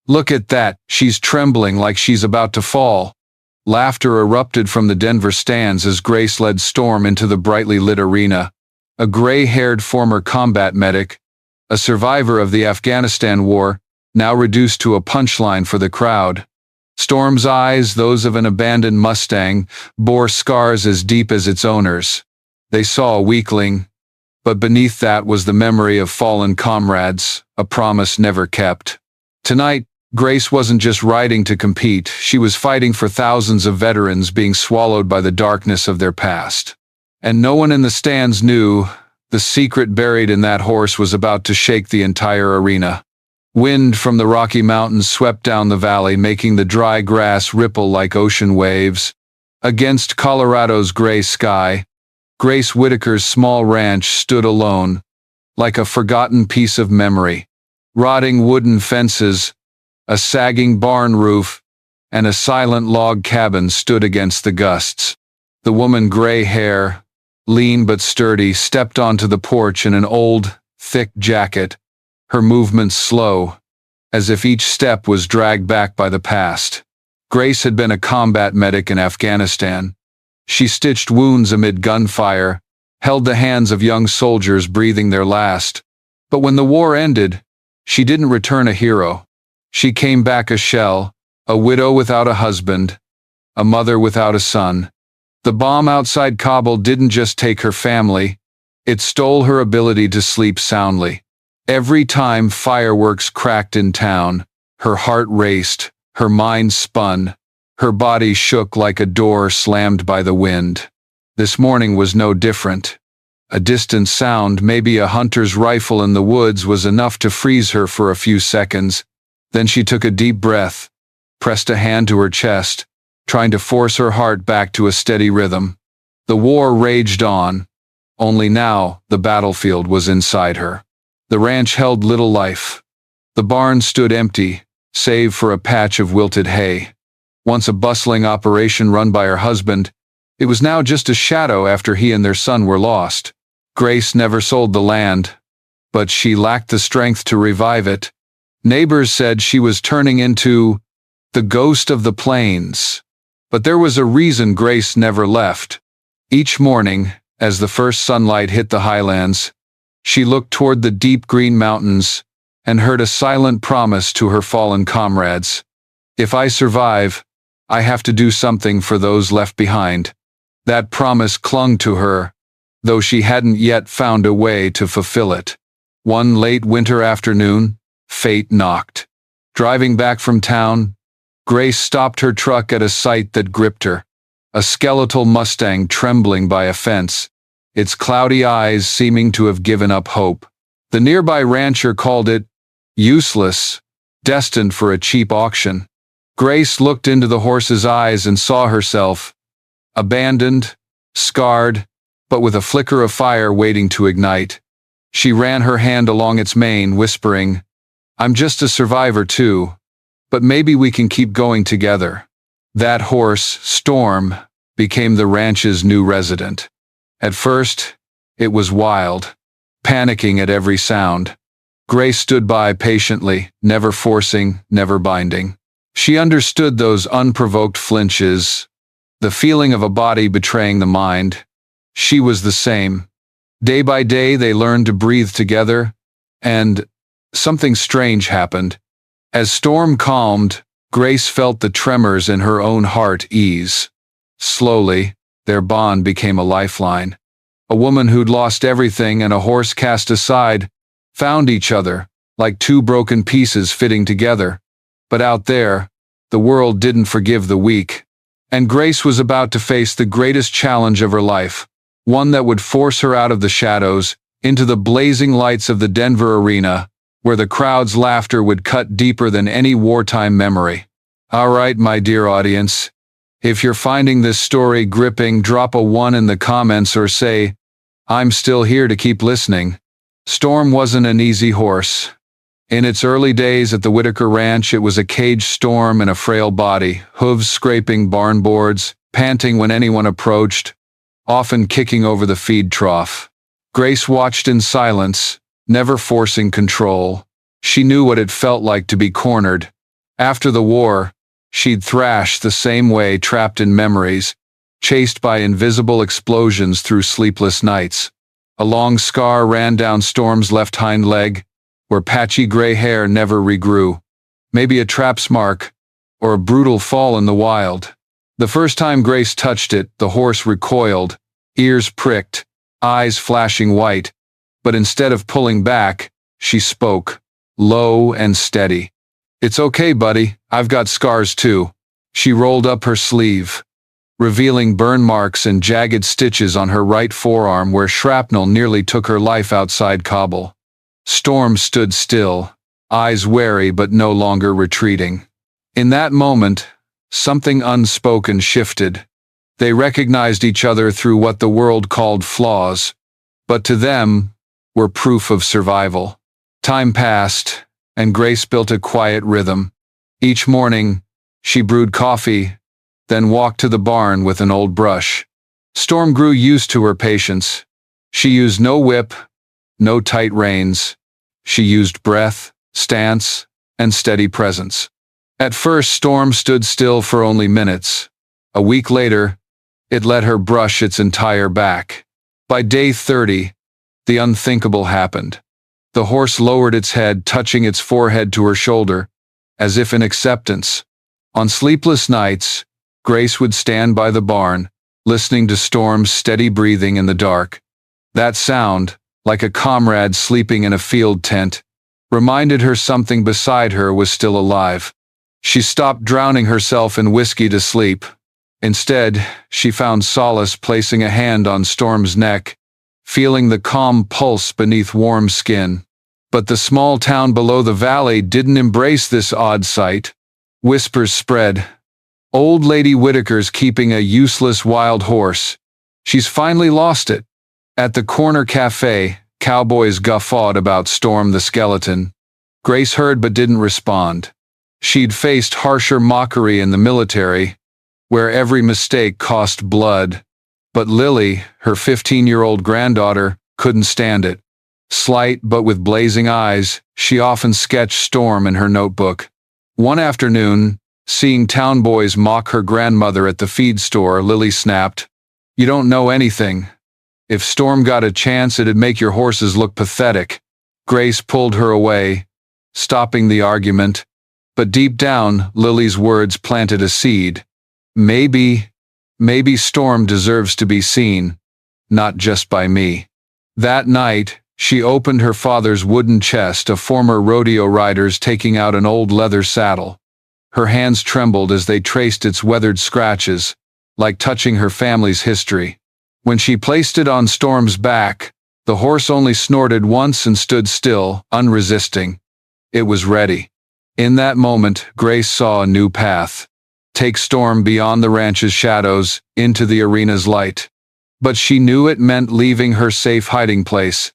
Look at that, she's trembling like she's about to fall." Laughter erupted from the Denver stands as Grace led Storm into the brightly lit arena. A gray-haired former combat medic, a survivor of the Afghanistan war, now reduced to a punchline for the crowd. Storm's eyes, those of an abandoned Mustang, bore scars as deep as its owners. They saw a weakling, but beneath that was the memory of fallen comrades, a promise never kept. Tonight, Grace wasn't just riding to compete, she was fighting for thousands of veterans being swallowed by the darkness of their past. And no one in the stands knew the secret buried in that horse was about to shake the entire arena. Wind from the Rocky Mountains swept down the valley, making the dry grass ripple like ocean waves. Against Colorado's gray sky, Grace Whitaker's small ranch stood alone, like a forgotten piece of memory. Rotting wooden fences, a sagging barn roof, and a silent log cabin stood against the gusts. The woman, gray hair, lean but sturdy, stepped onto the porch in an old, thick jacket, her movements slow, as if each step was dragged back by the past. Grace had been a combat medic in Afghanistan. She stitched wounds amid gunfire, held the hands of young soldiers breathing their last. But when the war ended, she didn't return a hero. She came back a shell, a widow without a husband, a mother without a son. The bomb outside Kabul didn't just take her family, it stole her ability to sleep soundly. Every time fireworks cracked in town, her heart raced, her mind spun, her body shook like a door slammed by the wind. This morning was no different. A distant sound, maybe a hunter's rifle in the woods, was enough to freeze her for a few seconds. Then she took a deep breath, pressed a hand to her chest, trying to force her heart back to a steady rhythm. The war raged on, only now the battlefield was inside her. The ranch held little life. The barn stood empty, save for a patch of wilted hay. Once a bustling operation run by her husband, it was now just a shadow after he and their son were lost. Grace never sold the land, but she lacked the strength to revive it. Neighbors said she was turning into the ghost of the plains. But there was a reason Grace never left. Each morning, as the first sunlight hit the highlands, she looked toward the deep green mountains and heard a silent promise to her fallen comrades. If I survive, I have to do something for those left behind. That promise clung to her, though she hadn't yet found a way to fulfill it. One late winter afternoon, fate knocked. Driving back from town, Grace stopped her truck at a sight that gripped her. A skeletal Mustang trembling by a fence, its cloudy eyes seeming to have given up hope. The nearby rancher called it useless, destined for a cheap auction. Grace looked into the horse's eyes and saw herself, abandoned, scarred, but with a flicker of fire waiting to ignite. She ran her hand along its mane, whispering, "I'm just a survivor too, but maybe we can keep going together." That horse, Storm, became the ranch's new resident. At first, it was wild, panicking at every sound. Grace stood by patiently, never forcing, never binding. She understood those unprovoked flinches, the feeling of a body betraying the mind. She was the same. Day by day they learned to breathe together, and something strange happened. As Storm calmed, Grace felt the tremors in her own heart ease. Slowly, their bond became a lifeline. A woman who'd lost everything and a horse cast aside found each other, like two broken pieces fitting together. But out there, the world didn't forgive the weak. And Grace was about to face the greatest challenge of her life, one that would force her out of the shadows, into the blazing lights of the Denver arena, where the crowd's laughter would cut deeper than any wartime memory. All right, my dear audience, if you're finding this story gripping, drop a 1 in the comments or say, "I'm still here to keep listening." Storm wasn't an easy horse. In its early days at the Whitaker Ranch, it was a caged storm in a frail body, hooves scraping barn boards, panting when anyone approached, often kicking over the feed trough. Grace watched in silence, never forcing control. She knew what it felt like to be cornered, After the war, she'd thrash the same way, trapped in memories, chased by invisible explosions through sleepless nights. A long scar ran down Storm's left hind leg, where patchy gray hair never regrew. Maybe a trap's mark, or a brutal fall in the wild. The first time Grace touched it, the horse recoiled, ears pricked, eyes flashing white, but instead of pulling back, she spoke, low and steady. "It's okay, buddy, I've got scars too." She rolled up her sleeve, revealing burn marks and jagged stitches on her right forearm where shrapnel nearly took her life outside Kabul. Storm stood still, eyes wary but no longer retreating. In that moment, something unspoken shifted. They recognized each other through what the world called flaws, but to them were proof of survival. Time passed, and Grace built a quiet rhythm. Each morning, she brewed coffee, then walked to the barn with an old brush. Storm grew used to her patience. She used no whip, no tight reins. She used breath, stance, and steady presence. At first, Storm stood still for only minutes. A week later, it let her brush its entire back. By day 30, the unthinkable happened. The horse lowered its head, touching its forehead to her shoulder, as if in acceptance. On sleepless nights, Grace would stand by the barn, listening to Storm's steady breathing in the dark. That sound, like a comrade sleeping in a field tent, reminded her something beside her was still alive. She stopped drowning herself in whiskey to sleep. Instead, she found solace placing a hand on Storm's neck, feeling the calm pulse beneath warm skin. But the small town below the valley didn't embrace this odd sight. Whispers spread. "Old Lady Whitaker's keeping a useless wild horse. She's finally lost it." At the corner cafe, cowboys guffawed about Storm the skeleton. Grace heard but didn't respond. She'd faced harsher mockery in the military, where every mistake cost blood. But Lily, her 15-year-old granddaughter, couldn't stand it. Slight but with blazing eyes, she often sketched Storm in her notebook. One afternoon, seeing town boys mock her grandmother at the feed store, Lily snapped, "You don't know anything. If Storm got a chance, it'd make your horses look pathetic." Grace pulled her away, stopping the argument. But deep down, Lily's words planted a seed. Maybe Storm deserves to be seen, not just by me. That night, she opened her father's wooden chest, a former rodeo rider's, taking out an old leather saddle. Her hands trembled as they traced its weathered scratches, like touching her family's history. When she placed it on Storm's back, the horse only snorted once and stood still, unresisting. It was ready. In that moment, Grace saw a new path. Take Storm beyond the ranch's shadows, into the arena's light. But she knew it meant leaving her safe hiding place,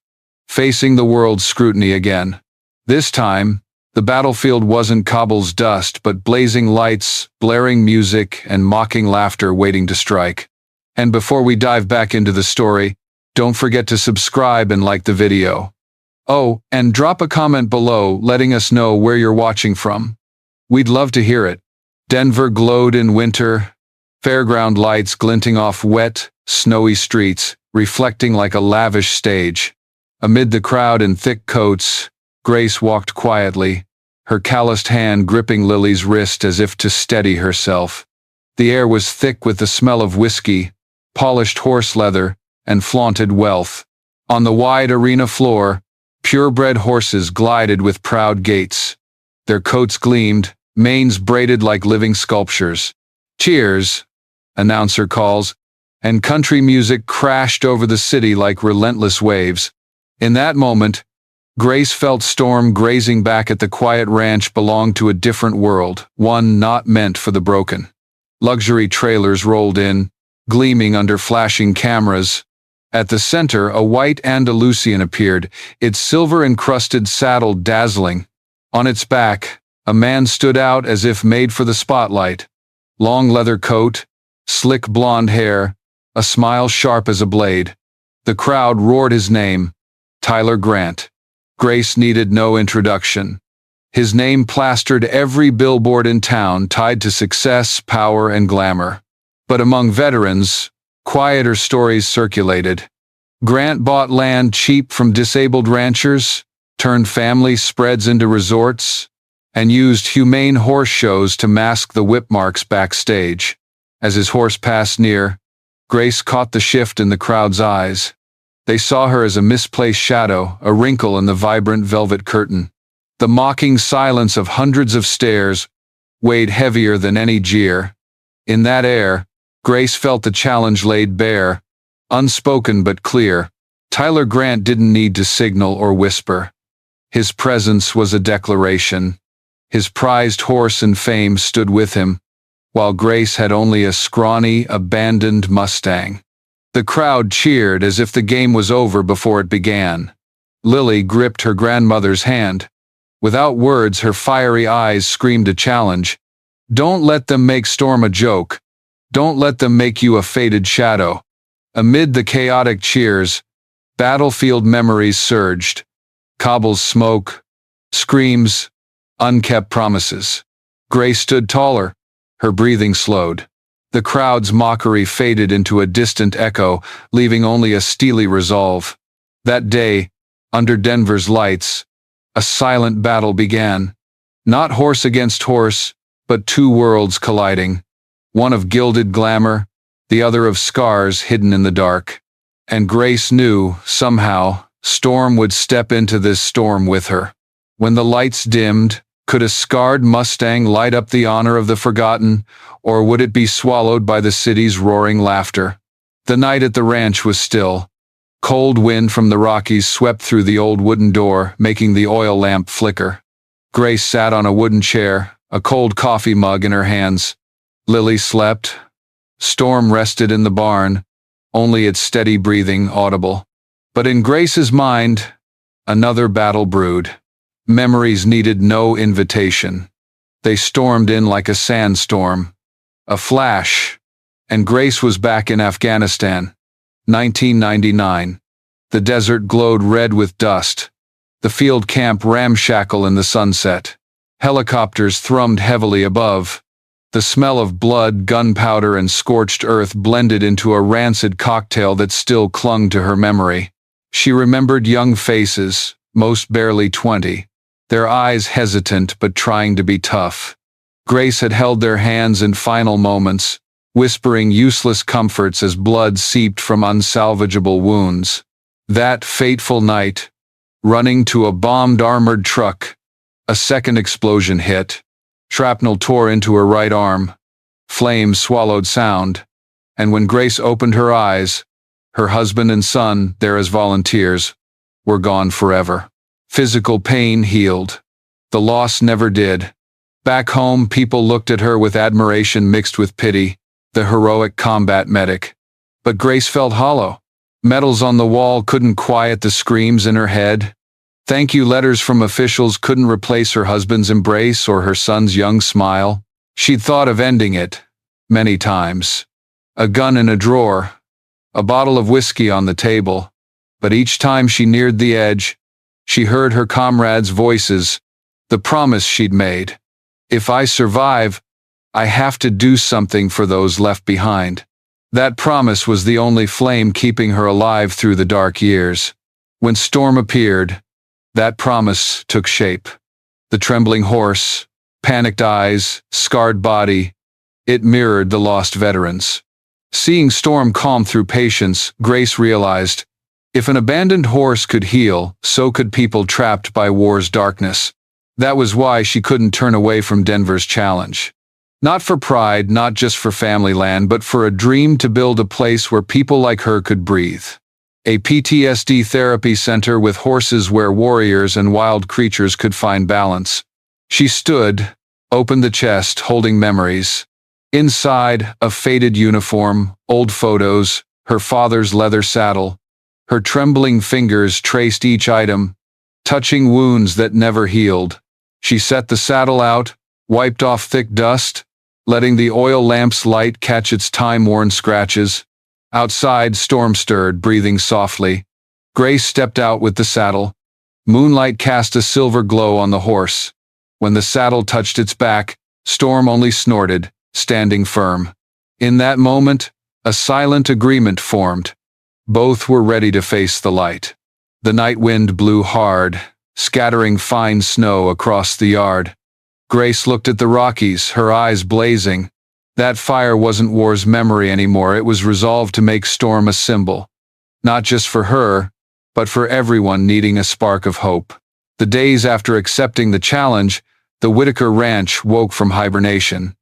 facing the world's scrutiny again. This time, the battlefield wasn't Kabul's dust, but blazing lights, blaring music, and mocking laughter waiting to strike. And before we dive back into the story, don't forget to subscribe and like the video. Oh, and drop a comment below letting us know where you're watching from. We'd love to hear it. Denver glowed in winter, fairground lights glinting off wet, snowy streets, reflecting like a lavish stage. Amid the crowd in thick coats, Grace walked quietly, her calloused hand gripping Lily's wrist as if to steady herself. The air was thick with the smell of whiskey, polished horse leather, and flaunted wealth. On the wide arena floor, purebred horses glided with proud gaits. Their coats gleamed, manes braided like living sculptures. "Cheers," announcer calls, and country music crashed over the city like relentless waves. In that moment, Grace felt Storm grazing back at the quiet ranch belonged to a different world, one not meant for the broken. Luxury trailers rolled in, gleaming under flashing cameras. At the center, a white Andalusian appeared, its silver-encrusted saddle dazzling. On its back, a man stood out as if made for the spotlight. Long leather coat, slick blonde hair, a smile sharp as a blade. The crowd roared his name, Tyler Grant. Grace needed no introduction. His name plastered every billboard in town tied to success, power, and glamour. But among veterans, quieter stories circulated. Grant bought land cheap from disabled ranchers, turned family spreads into resorts, and used humane horse shows to mask the whip marks backstage. As his horse passed near, Grace caught the shift in the crowd's eyes. They saw her as a misplaced shadow, a wrinkle in the vibrant velvet curtain. The mocking silence of hundreds of stares weighed heavier than any jeer. In that air, Grace felt the challenge laid bare, unspoken but clear. Tyler Grant didn't need to signal or whisper. His presence was a declaration. His prized horse and fame stood with him, while Grace had only a scrawny, abandoned Mustang. The crowd cheered as if the game was over before it began. Lily gripped her grandmother's hand. Without words, her fiery eyes screamed a challenge. Don't let them make Storm a joke. Don't let them make you a faded shadow. Amid the chaotic cheers, battlefield memories surged. Cobbles smoke, screams, unkept promises. Grace stood taller, her breathing slowed. The crowd's mockery faded into a distant echo, leaving only a steely resolve. That day, under Denver's lights, a silent battle began. Not horse against horse, but two worlds colliding. One of gilded glamour, the other of scars hidden in the dark. And Grace knew, somehow, Storm would step into this storm with her. When the lights dimmed, could a scarred Mustang light up the honor of the forgotten, or would it be swallowed by the city's roaring laughter? The night at the ranch was still. Cold wind from the Rockies swept through the old wooden door, making the oil lamp flicker. Grace sat on a wooden chair, a cold coffee mug in her hands. Lily slept. Storm rested in the barn, only its steady breathing audible. But in Grace's mind, another battle brewed. Memories needed no invitation. They stormed in like a sandstorm. A flash, and Grace was back in Afghanistan. 1999. The desert glowed red with dust. The field camp ramshackle in the sunset. Helicopters thrummed heavily above. The smell of blood, gunpowder, and scorched earth blended into a rancid cocktail that still clung to her memory. She remembered young faces, most barely 20, their eyes hesitant but trying to be tough. Grace had held their hands in final moments, whispering useless comforts as blood seeped from unsalvageable wounds. That fateful night, running to a bombed armored truck, a second explosion hit. Shrapnel tore into her right arm. Flames swallowed sound. And when Grace opened her eyes, her husband and son, there as volunteers, were gone forever. Physical pain healed. The loss never did. Back home, people looked at her with admiration mixed with pity, the heroic combat medic. But Grace felt hollow. Medals on the wall couldn't quiet the screams in her head. Thank you letters from officials couldn't replace her husband's embrace or her son's young smile. She'd thought of ending it, many times. A gun in a drawer, a bottle of whiskey on the table. But each time she neared the edge, she heard her comrades' voices, the promise she'd made. If I survive, I have to do something for those left behind. That promise was the only flame keeping her alive through the dark years. When Storm appeared, that promise took shape. The trembling horse, panicked eyes, scarred body, it mirrored the lost veterans. Seeing Storm calm through patience, Grace realized, if an abandoned horse could heal, so could people trapped by war's darkness. That was why she couldn't turn away from Denver's challenge. Not for pride, not just for family land, but for a dream to build a place where people like her could breathe. A PTSD therapy center with horses where warriors and wild creatures could find balance. She stood, opened the chest, holding memories. Inside, a faded uniform, old photos, her father's leather saddle. Her trembling fingers traced each item, touching wounds that never healed. She set the saddle out, wiped off thick dust, letting the oil lamp's light catch its time-worn scratches. Outside, Storm stirred, breathing softly. Grace stepped out with the saddle. Moonlight cast a silver glow on the horse. When the saddle touched its back, Storm only snorted, standing firm. In that moment, a silent agreement formed. Both were ready to face the light. The night wind blew hard, scattering fine snow across the yard. Grace looked at the Rockies, her eyes blazing. That fire wasn't war's memory anymore, it was resolved to make Storm a symbol. Not just for her, but for everyone needing a spark of hope. The days after accepting the challenge, the Whitaker Ranch woke from hibernation.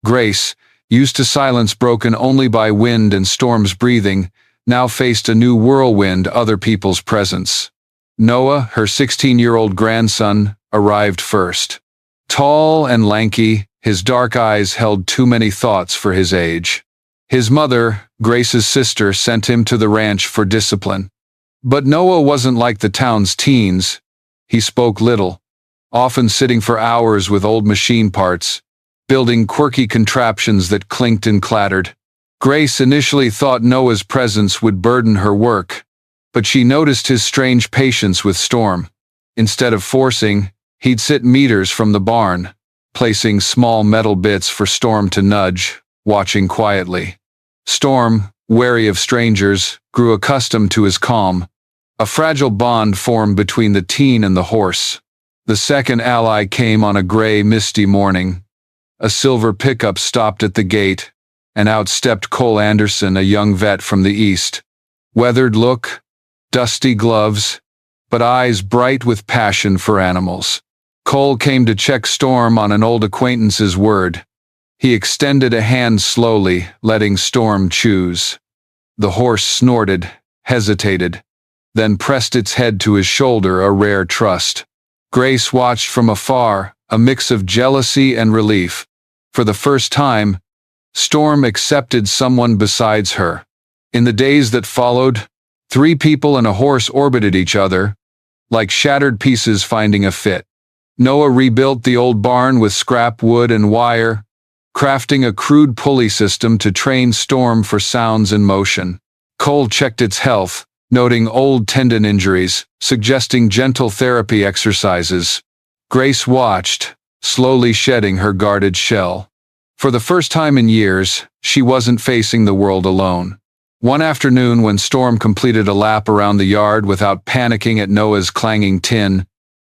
Grace, used to silence broken only by wind and Storm's breathing, now faced a new whirlwind, other people's presence. Noah, her 16-year-old grandson, arrived first. Tall and lanky, his dark eyes held too many thoughts for his age. His mother, Grace's sister, sent him to the ranch for discipline. But Noah wasn't like the town's teens. He spoke little, often sitting for hours with old machine parts, building quirky contraptions that clinked and clattered. Grace initially thought Noah's presence would burden her work, but she noticed his strange patience with Storm. Instead of forcing, he'd sit meters from the barn, placing small metal bits for Storm to nudge, watching quietly. Storm, wary of strangers, grew accustomed to his calm. A fragile bond formed between the teen and the horse. The second ally came on a gray, misty morning. A silver pickup stopped at the gate, and out stepped Cole Anderson, a young vet from the east. Weathered look, dusty gloves, but eyes bright with passion for animals. Cole came to check Storm on an old acquaintance's word. He extended a hand slowly, letting Storm choose. The horse snorted, hesitated, then pressed its head to his shoulder, a rare trust. Grace watched from afar, a mix of jealousy and relief. For the first time, Storm accepted someone besides her. In the days that followed, 3 people and a horse orbited each other, like shattered pieces finding a fit. Noah rebuilt the old barn with scrap wood and wire, crafting a crude pulley system to train Storm for sounds and motion. Cole checked its health, noting old tendon injuries, suggesting gentle therapy exercises. Grace watched, slowly shedding her guarded shell. For the first time in years, she wasn't facing the world alone. One afternoon, when Storm completed a lap around the yard without panicking at Noah's clanging tin,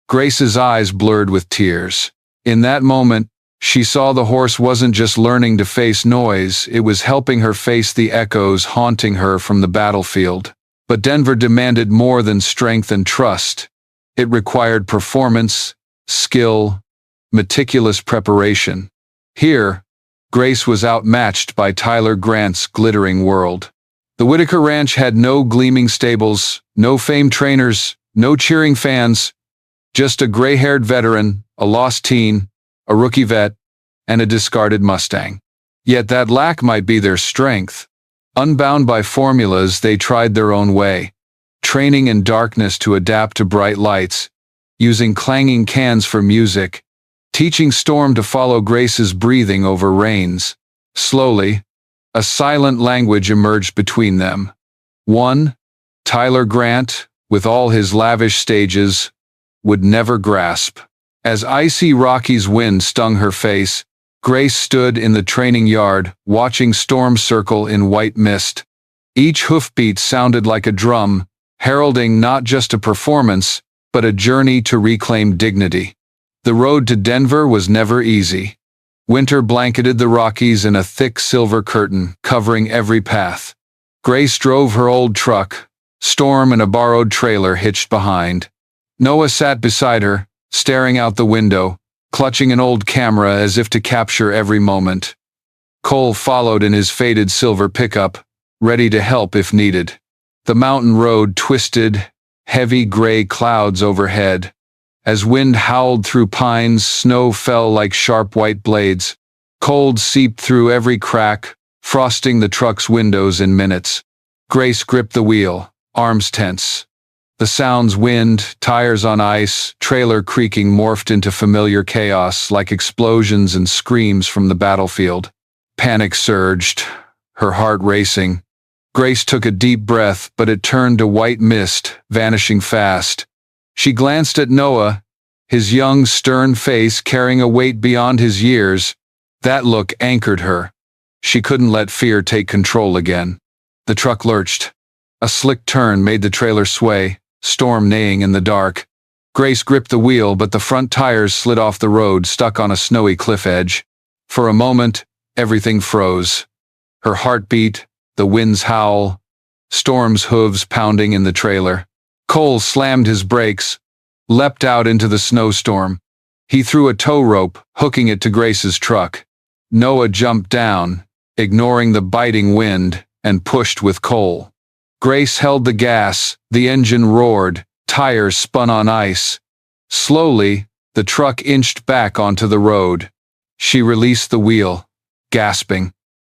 Grace's eyes blurred with tears. In that moment, she saw the horse wasn't just learning to face noise, it was helping her face the echoes haunting her from the battlefield. But Denver demanded more than strength and trust. It required performance, skill, meticulous preparation. Here, Grace was outmatched by Tyler Grant's glittering world. The Whitaker Ranch had no gleaming stables, no famed trainers, no cheering fans, just a gray-haired veteran, a lost teen, a rookie vet, and a discarded Mustang. Yet that lack might be their strength. Unbound by formulas, they tried their own way, training in darkness to adapt to bright lights, using clanging cans for music, teaching Storm to follow Grace's breathing over reins. Slowly, a silent language emerged between them. One, Tyler Grant, with all his lavish stages, would never grasp. As icy Rockies wind stung her face, Grace stood in the training yard, watching Storm circle in white mist. Each hoofbeat sounded like a drum, heralding not just a performance, but a journey to reclaim dignity. The road to Denver was never easy. Winter blanketed the Rockies in a thick silver curtain, covering every path. Grace drove her old truck, Storm in a borrowed trailer hitched behind. Noah sat beside her, staring out the window, clutching an old camera as if to capture every moment. Cole followed in his faded silver pickup, ready to help if needed. The mountain road twisted, heavy gray clouds overhead. As wind howled through pines, snow fell like sharp white blades. Cold seeped through every crack, frosting the truck's windows in minutes. Grace gripped the wheel, arms tense. The sounds, wind, tires on ice, trailer creaking, morphed into familiar chaos like explosions and screams from the battlefield. Panic surged, her heart racing. Grace took a deep breath, but it turned to white mist, vanishing fast. She glanced at Noah, his young, stern face carrying a weight beyond his years. That look anchored her. She couldn't let fear take control again. The truck lurched. A slick turn made the trailer sway, Storm neighing in the dark. Grace gripped the wheel, but the front tires slid off the road, stuck on a snowy cliff edge. For a moment, everything froze. Her heart beat, the wind's howl, Storm's hooves pounding in the trailer. Cole slammed his brakes, leapt out into the snowstorm. He threw a tow rope, hooking it to Grace's truck. Noah jumped down, ignoring the biting wind, and pushed with Cole. Grace held the gas, the engine roared, tires spun on ice. Slowly, the truck inched back onto the road. She released the wheel, gasping.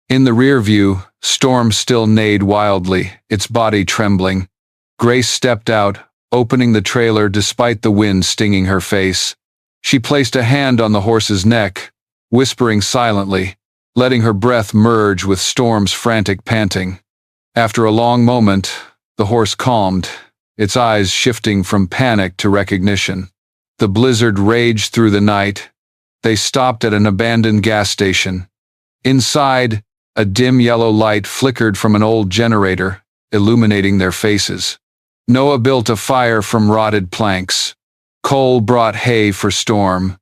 In the rear view, Storm still neighed wildly, its body trembling. Grace stepped out, opening the trailer despite the wind stinging her face. She placed a hand on the horse's neck, whispering silently, letting her breath merge with Storm's frantic panting. After a long moment, the horse calmed, its eyes shifting from panic to recognition. The blizzard raged through the night. They stopped at an abandoned gas station. Inside, a dim yellow light flickered from an old generator, illuminating their faces. Noah built a fire from rotted planks. Cole brought hay for Storm.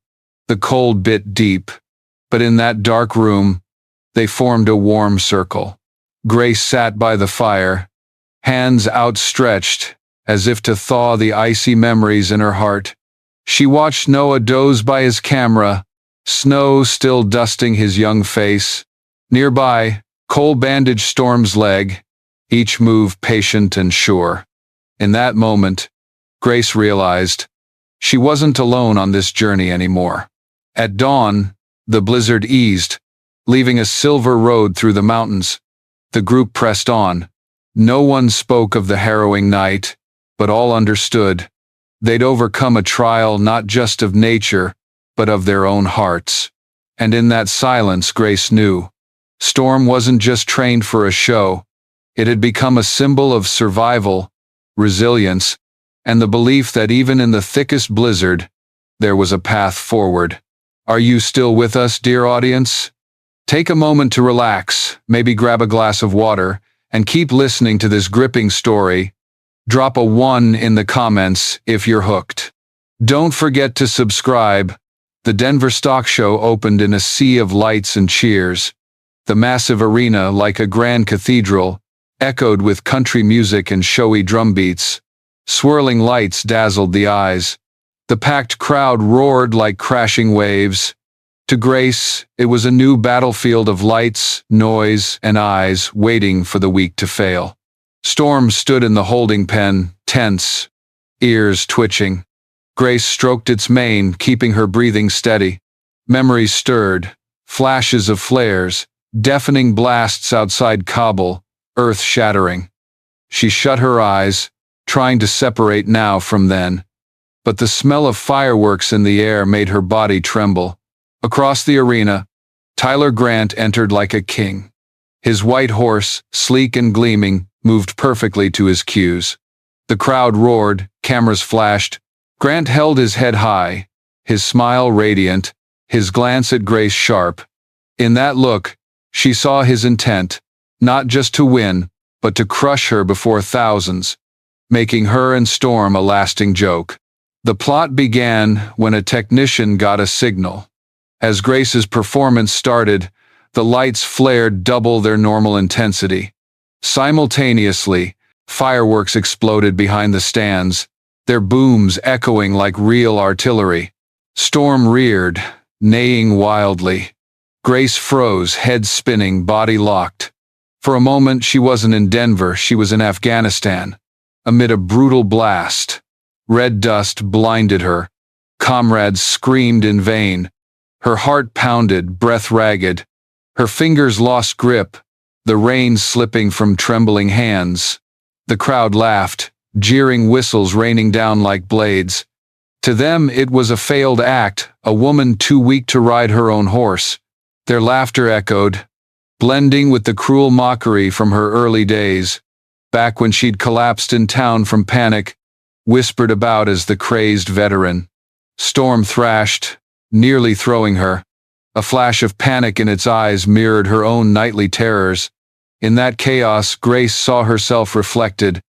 The cold bit deep, but in that dark room, they formed a warm circle. Grace sat by the fire, hands outstretched, as if to thaw the icy memories in her heart. She watched Noah doze by his camera, snow still dusting his young face. Nearby, Cole bandaged Storm's leg, each move patient and sure. In that moment, Grace realized she wasn't alone on this journey anymore. At dawn, the blizzard eased, leaving a silver road through the mountains. The group pressed on. No one spoke of the harrowing night, but all understood. They'd overcome a trial not just of nature, but of their own hearts. And in that silence, Grace knew. Storm wasn't just trained for a show. It had become a symbol of survival, resilience, and the belief that even in the thickest blizzard, there was a path forward. Are you still with us, dear audience? Take a moment to relax, maybe grab a glass of water, and keep listening to this gripping story. Drop a 1 in the comments if you're hooked. Don't forget to subscribe. The Denver Stock Show opened in a sea of lights and cheers. The massive arena, like a grand cathedral, echoed with country music and showy drumbeats. Swirling lights dazzled the eyes. The packed crowd roared like crashing waves. To Grace, it was a new battlefield of lights, noise, and eyes waiting for the week to fail. Storm stood in the holding pen, tense, ears twitching. Grace stroked its mane, keeping her breathing steady. Memories stirred, flashes of flares, deafening blasts outside Kabul, earth-shattering. She shut her eyes, trying to separate now from then. But the smell of fireworks in the air made her body tremble. Across the arena, Tyler Grant entered like a king. His white horse, sleek and gleaming, moved perfectly to his cues. The crowd roared, cameras flashed. Grant held his head high, his smile radiant, his glance at Grace sharp. In that look, she saw his intent, not just to win, but to crush her before thousands, making her and Storm a lasting joke. The plot began when a technician got a signal. As Grace's performance started, the lights flared double their normal intensity. Simultaneously, fireworks exploded behind the stands, their booms echoing like real artillery. Storm reared, neighing wildly. Grace froze, head spinning, body locked. For a moment, she wasn't in Denver, she was in Afghanistan, amid a brutal blast. Red dust blinded her. Comrades screamed in vain. Her heart pounded, breath ragged. Her fingers lost grip, the reins slipping from trembling hands. The crowd laughed, jeering whistles raining down like blades. To them, it was a failed act, a woman too weak to ride her own horse. Their laughter echoed, blending with the cruel mockery from her early days, back when she'd collapsed in town from panic, whispered about as the crazed veteran. Storm thrashed, nearly throwing her. A flash of panic in its eyes mirrored her own nightly terrors. In that chaos, Grace saw herself reflected,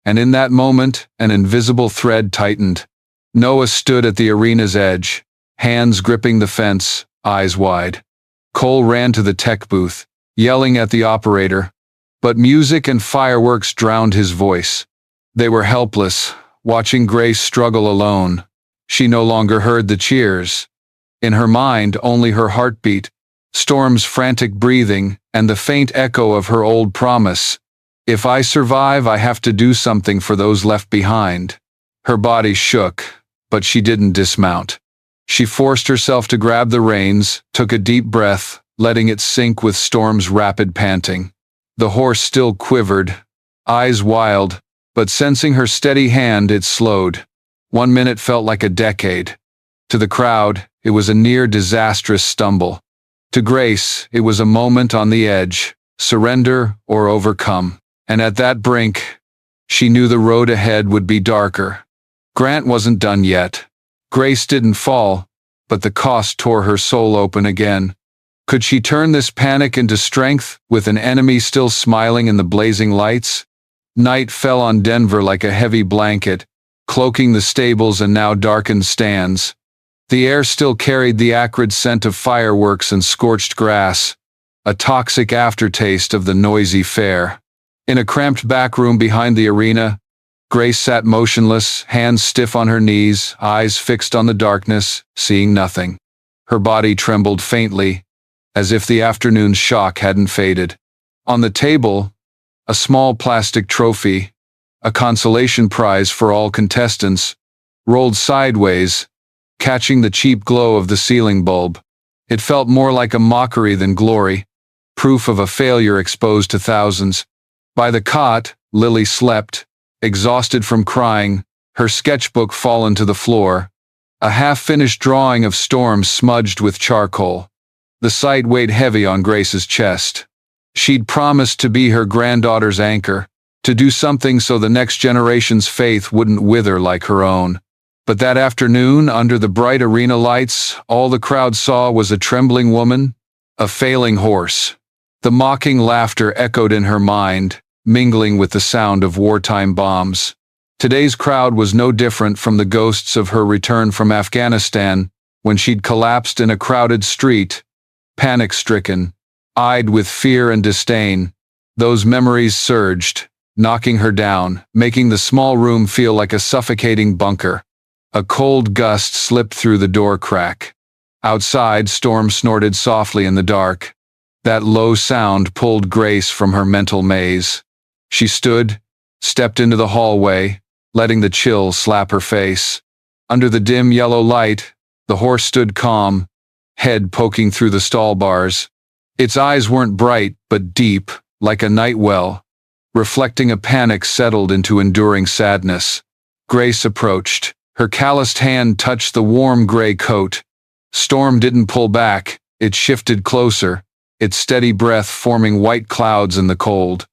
and in that moment, an invisible thread tightened. Noah stood at the arena's edge, hands gripping the fence, eyes wide. Cole ran to the tech booth, yelling at the operator, but music and fireworks drowned his voice. They were helpless, watching Grace struggle alone. She no longer heard the cheers. In her mind, only her heartbeat, Storm's frantic breathing, and the faint echo of her old promise. If I survive, I have to do something for those left behind. Her body shook, but she didn't dismount. She forced herself to grab the reins, took a deep breath, letting it sink with Storm's rapid panting. The horse still quivered, eyes wild, but sensing her steady hand, it slowed. 1 minute felt like a decade. To the crowd, it was a near disastrous stumble. To Grace, it was a moment on the edge, surrender or overcome. And at that brink, she knew the road ahead would be darker. Grant wasn't done yet. Grace didn't fall, but the cost tore her soul open again. Could she turn this panic into strength, with an enemy still smiling in the blazing lights? Night fell on Denver like a heavy blanket, cloaking the stables and now darkened stands. The air still carried the acrid scent of fireworks and scorched grass, a toxic aftertaste of the noisy fair. In a cramped back room behind the arena, Grace sat motionless, hands stiff on her knees, eyes fixed on the darkness, seeing nothing. Her body trembled faintly, as if the afternoon's shock hadn't faded. On the table, a small plastic trophy, a consolation prize for all contestants, rolled sideways, catching the cheap glow of the ceiling bulb. It felt more like a mockery than glory, proof of a failure exposed to thousands. By the cot, Lily slept, exhausted from crying, her sketchbook fallen to the floor, a half-finished drawing of Storm smudged with charcoal. The sight weighed heavy on Grace's chest. She'd promised to be her granddaughter's anchor, to do something so the next generation's faith wouldn't wither like her own. But that afternoon, under the bright arena lights, all the crowd saw was a trembling woman, a failing horse. The mocking laughter echoed in her mind, mingling with the sound of wartime bombs. Today's crowd was no different from the ghosts of her return from Afghanistan, when she'd collapsed in a crowded street, panic-stricken, eyed with fear and disdain. Those memories surged, knocking her down, making the small room feel like a suffocating bunker. A cold gust slipped through the door crack. Outside, Storm snorted softly in the dark. That low sound pulled Grace from her mental maze. She stood, stepped into the hallway, letting the chill slap her face. Under the dim yellow light, the horse stood calm, head poking through the stall bars. Its eyes weren't bright, but deep, like a night well, reflecting a panic settled into enduring sadness. Grace approached. Her calloused hand touched the warm gray coat. Storm didn't pull back, it shifted closer, its steady breath forming white clouds in the cold.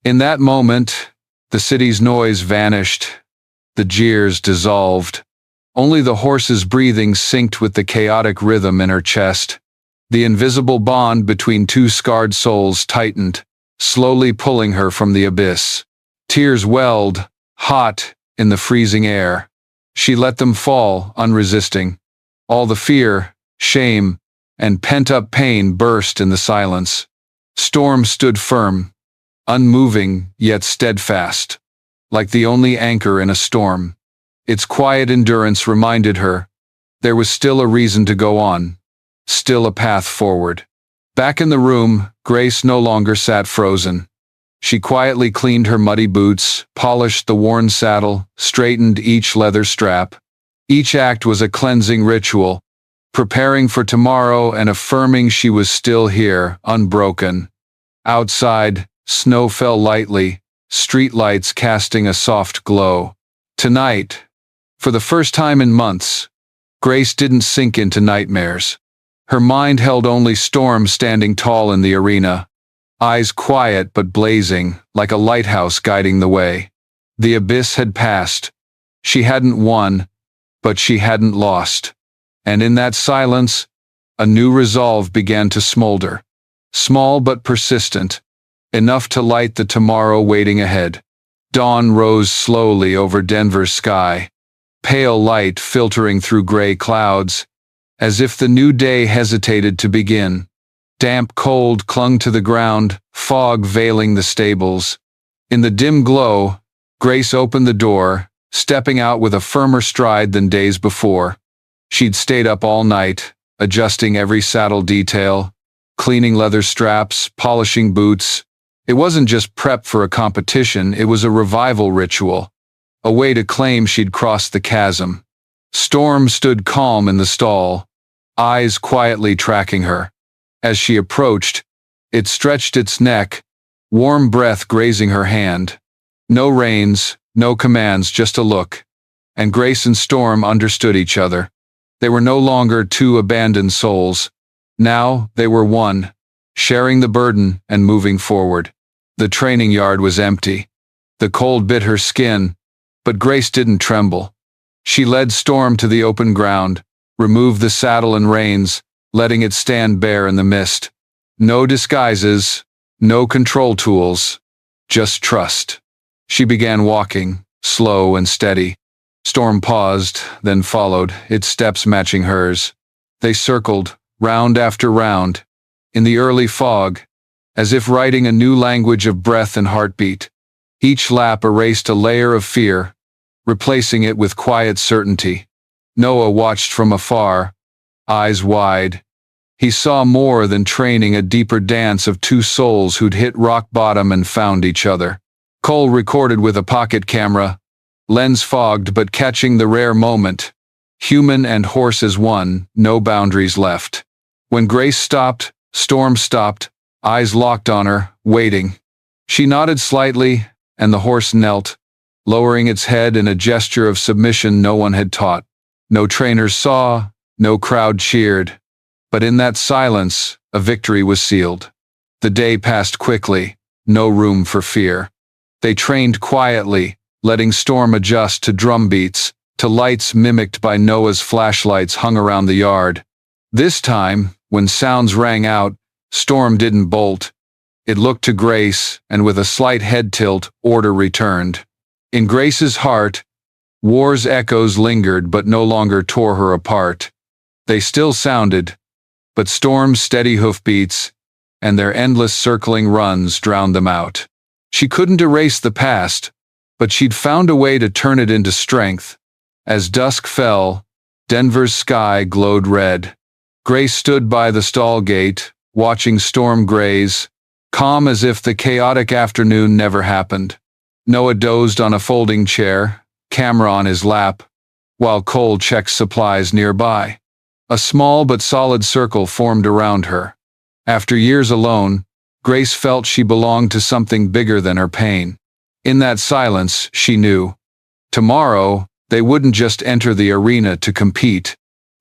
In that moment, the city's noise vanished, the jeers dissolved. Only the horse's breathing synced with the chaotic rhythm in her chest. The invisible bond between two scarred souls tightened, slowly pulling her from the abyss. Tears welled, hot, in the freezing air. She let them fall, unresisting. All the fear, shame, and pent-up pain burst in the silence. Storm stood firm, unmoving yet steadfast, like the only anchor in a storm. Its quiet endurance reminded her there was still a reason to go on, still a path forward. Back in the room, Grace no longer sat frozen. She quietly cleaned her muddy boots, polished the worn saddle, straightened each leather strap. Each act was a cleansing ritual, preparing for tomorrow and affirming she was still here, unbroken. Outside, snow fell lightly, streetlights casting a soft glow. Tonight, for the first time in months, Grace didn't sink into nightmares. Her mind held only Storm standing tall in the arena, eyes quiet but blazing, like a lighthouse guiding the way. The abyss had passed. She hadn't won, but she hadn't lost. And in that silence, a new resolve began to smolder. Small but persistent, enough to light the tomorrow waiting ahead. Dawn rose slowly over Denver's sky, pale light filtering through gray clouds, as if the new day hesitated to begin. Damp cold clung to the ground, fog veiling the stables. In the dim glow, Grace opened the door, stepping out with a firmer stride than days before. She'd stayed up all night, adjusting every saddle detail, cleaning leather straps, polishing boots. It wasn't just prep for a competition, it was a revival ritual, a way to claim she'd crossed the chasm. Storm stood calm in the stall, eyes quietly tracking her. As she approached, it stretched its neck, warm breath grazing her hand. No reins, no commands, just a look. And Grace and Storm understood each other. They were no longer two abandoned souls. Now they were one, sharing the burden and moving forward. The training yard was empty. The cold bit her skin, but Grace didn't tremble. She led Storm to the open ground, removed the saddle and reins, letting it stand bare in the mist. No disguises, no control tools, just trust. She began walking, slow and steady. Storm paused, then followed, its steps matching hers. They circled, round after round, in the early fog, as if writing a new language of breath and heartbeat. Each lap erased a layer of fear, replacing it with quiet certainty. Noah watched from afar, eyes wide. He saw more than training, a deeper dance of two souls who'd hit rock bottom and found each other. Cole recorded with a pocket camera, lens fogged but catching the rare moment. Human and horse as one, no boundaries left. When Grace stopped, Storm stopped, eyes locked on her, waiting. She nodded slightly, and the horse knelt, lowering its head in a gesture of submission no one had taught. No trainers saw, no crowd cheered. But in that silence, a victory was sealed. The day passed quickly, no room for fear. They trained quietly, letting Storm adjust to drum beats, to lights mimicked by Noah's flashlights hung around the yard. This time, when sounds rang out, Storm didn't bolt. It looked to Grace, and with a slight head tilt, order returned. In Grace's heart, war's echoes lingered but no longer tore her apart. They still sounded, but Storm's steady hoofbeats and their endless circling runs drowned them out. She couldn't erase the past, but she'd found a way to turn it into strength. As dusk fell, Denver's sky glowed red. Grace stood by the stall gate, watching Storm graze, calm as if the chaotic afternoon never happened. Noah dozed on a folding chair, camera on his lap, while Cole checked supplies nearby. A small but solid circle formed around her. After years alone, Grace felt she belonged to something bigger than her pain. In that silence, she knew. Tomorrow, they wouldn't just enter the arena to compete.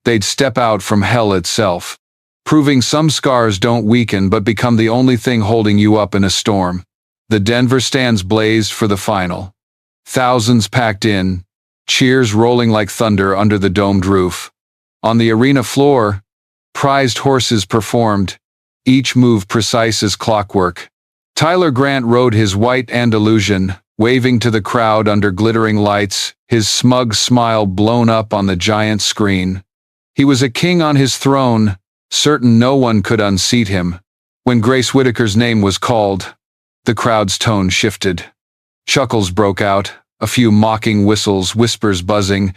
They'd step out from hell itself, proving some scars don't weaken but become the only thing holding you up in a storm. The Denver stands blazed for the final. Thousands packed in, cheers rolling like thunder under the domed roof. On the arena floor, prized horses performed, each move precise as clockwork. Tyler Grant rode his white Andalusian, waving to the crowd under glittering lights, his smug smile blown up on the giant screen. He was a king on his throne, certain no one could unseat him. When Grace Whitaker's name was called, the crowd's tone shifted. Chuckles broke out, a few mocking whistles, whispers buzzing.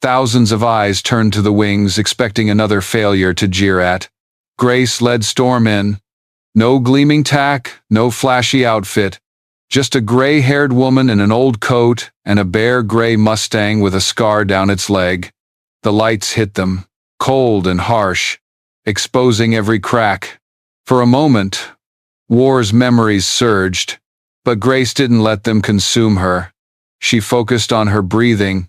Thousands of eyes turned to the wings, expecting another failure to jeer at. Grace led Storm in. No gleaming tack, no flashy outfit, just a gray-haired woman in an old coat and a bare gray Mustang with a scar down its leg. The lights hit them, cold and harsh, exposing every crack. For a moment, war's memories surged, but Grace didn't let them consume her. She focused on her breathing,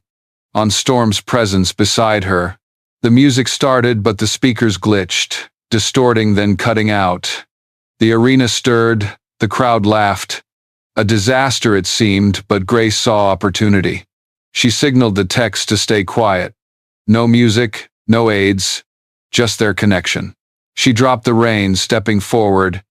on Storm's presence beside her. The music started, but the speakers glitched, distorting then cutting out. The arena stirred, the crowd laughed. A disaster it seemed, but Grace saw opportunity. She signaled the techs to stay quiet. No music, no aids, just their connection. She dropped the reins, stepping forward.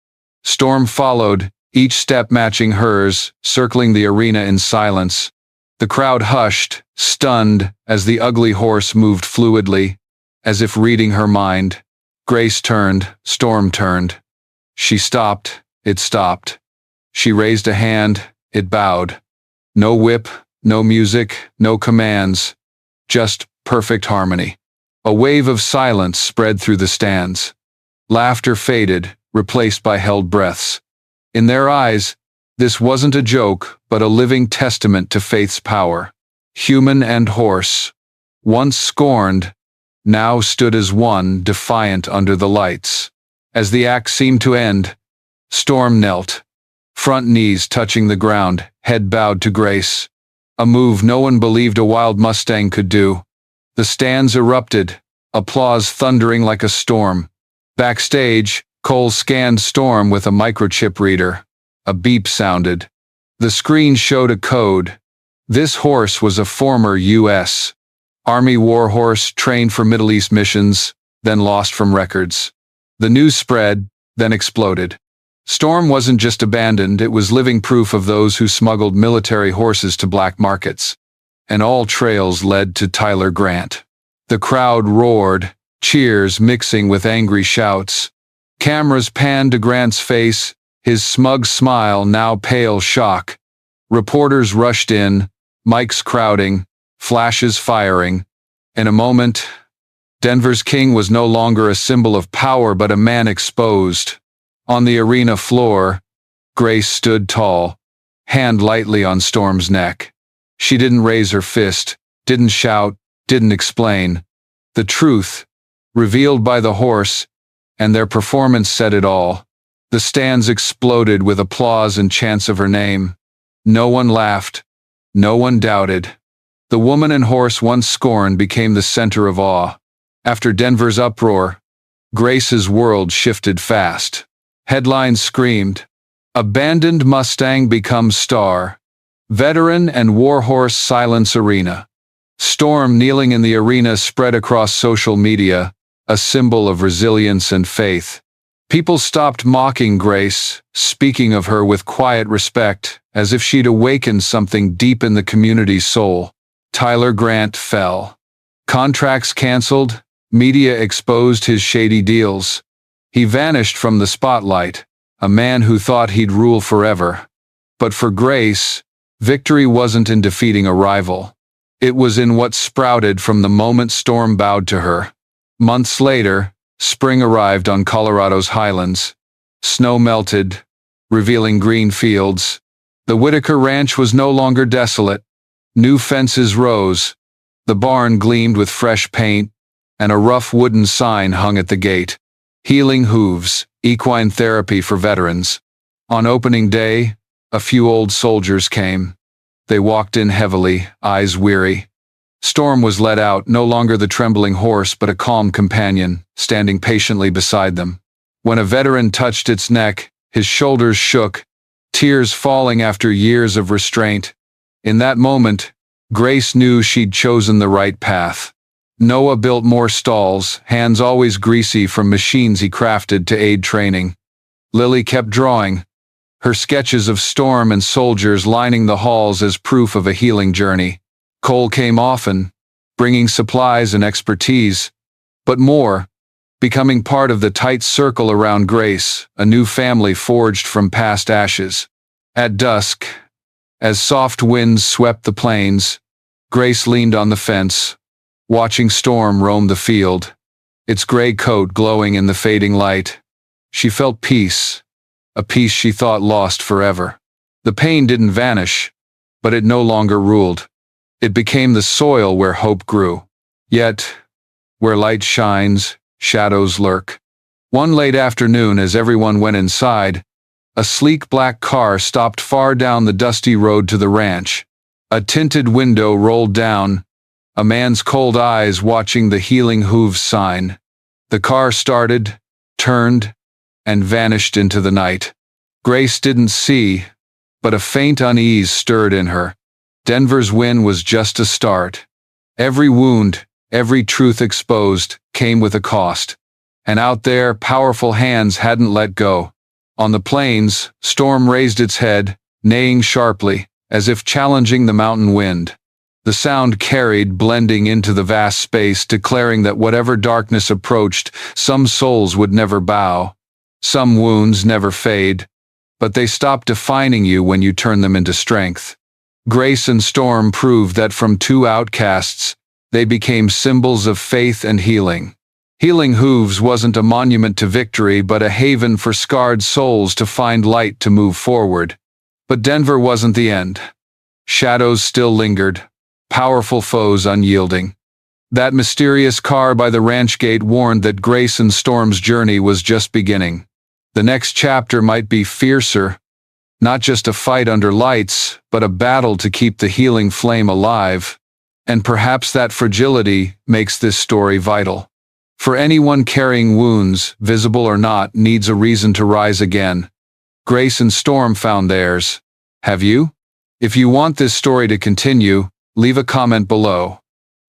Storm followed, each step matching hers, circling the arena in silence. The crowd hushed, stunned, as the ugly horse moved fluidly, as if reading her mind. Grace turned, Storm turned. She stopped, it stopped. She raised a hand, it bowed. No whip, no music, no commands, just perfect harmony. A wave of silence spread through the stands. Laughter faded, replaced by held breaths. In their eyes, this wasn't a joke, but a living testament to faith's power. Human and horse, once scorned, now stood as one, defiant under the lights. As the act seemed to end, Storm knelt, front knees touching the ground, head bowed to Grace. A move no one believed a wild Mustang could do. The stands erupted, applause thundering like a storm. Backstage, Cole scanned Storm with a microchip reader. A beep sounded. The screen showed a code. This horse was a former U.S. Army warhorse trained for Middle East missions, then lost from records. The news spread, then exploded. Storm wasn't just abandoned, it was living proof of those who smuggled military horses to black markets. And all trails led to Tyler Grant. The crowd roared, cheers mixing with angry shouts. Cameras panned to Grant's face, his smug smile now pale shock. Reporters rushed in, mics crowding, flashes firing. In a moment, Denver's king was no longer a symbol of power but a man exposed. On the arena floor, Grace stood tall, hand lightly on Storm's neck. She didn't raise her fist, didn't shout, didn't explain. The truth, revealed by the horse, and their performance said it all. The stands exploded with applause and chants of her name. No one laughed, no one doubted. The woman and horse once scorned became the center of awe. After Denver's uproar, Grace's world shifted fast. Headlines screamed, "Abandoned Mustang becomes star. Veteran and warhorse silence arena." Storm kneeling in the arena spread across social media, a symbol of resilience and faith. People stopped mocking Grace, speaking of her with quiet respect, as if she'd awakened something deep in the community's soul. Tyler Grant fell. Contracts canceled, media exposed his shady deals. He vanished from the spotlight, a man who thought he'd rule forever. But for Grace, victory wasn't in defeating a rival. It was in what sprouted from the moment Storm bowed to her. Months later, spring arrived on Colorado's highlands. Snow melted, revealing green fields. The Whitaker Ranch was no longer desolate. New fences rose. The barn gleamed with fresh paint, and a rough wooden sign hung at the gate. Healing hooves, equine therapy for veterans. On opening day, a few old soldiers came. They walked in heavily, eyes weary. Storm was led out, no longer the trembling horse but a calm companion, standing patiently beside them. When a veteran touched its neck, his shoulders shook, tears falling after years of restraint. In that moment, Grace knew she'd chosen the right path. Noah built more stalls, hands always greasy from machines he crafted to aid training. Lily kept drawing, her sketches of Storm and soldiers lining the halls as proof of a healing journey. Cole came often, bringing supplies and expertise, but more, becoming part of the tight circle around Grace, a new family forged from past ashes. At dusk, as soft winds swept the plains, Grace leaned on the fence, watching Storm roam the field, its gray coat glowing in the fading light. She felt peace, a peace she thought lost forever. The pain didn't vanish, but it no longer ruled. It became the soil where hope grew. Yet, where light shines, shadows lurk. One late afternoon, as everyone went inside, a sleek black car stopped far down the dusty road to the ranch. A tinted window rolled down, a man's cold eyes watching the healing hooves sign. The car started, turned, and vanished into the night. Grace didn't see, but a faint unease stirred in her. Denver's win was just a start. Every wound, Every truth exposed came with a cost. And out there, powerful hands hadn't let go. On the plains, Storm raised its head, neighing sharply, as if challenging the mountain wind. The sound carried, blending into the vast space, declaring that whatever darkness approached, some souls would never bow. Some wounds never fade, but they stop defining you when you turn them into strength. Grace and Storm proved that from two outcasts, they became symbols of faith and healing. Healing Hooves wasn't a monument to victory, but a haven for scarred souls to find light to move forward. But Denver wasn't the end. Shadows still lingered, powerful foes unyielding. That mysterious car by the ranch gate warned that Grace and Storm's journey was just beginning. The next chapter might be fiercer, not just a fight under lights, but a battle to keep the healing flame alive. And perhaps that fragility makes this story vital. For anyone carrying wounds, visible or not, needs a reason to rise again. Grace and Storm found theirs. Have you? If you want this story to continue, leave a comment below.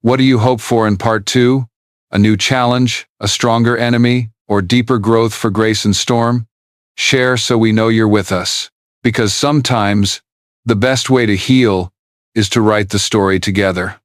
What do you hope for in part 2? A new challenge, a stronger enemy, or deeper growth for Grace and Storm? Share so we know you're with us. Because sometimes, the best way to heal is to write the story together.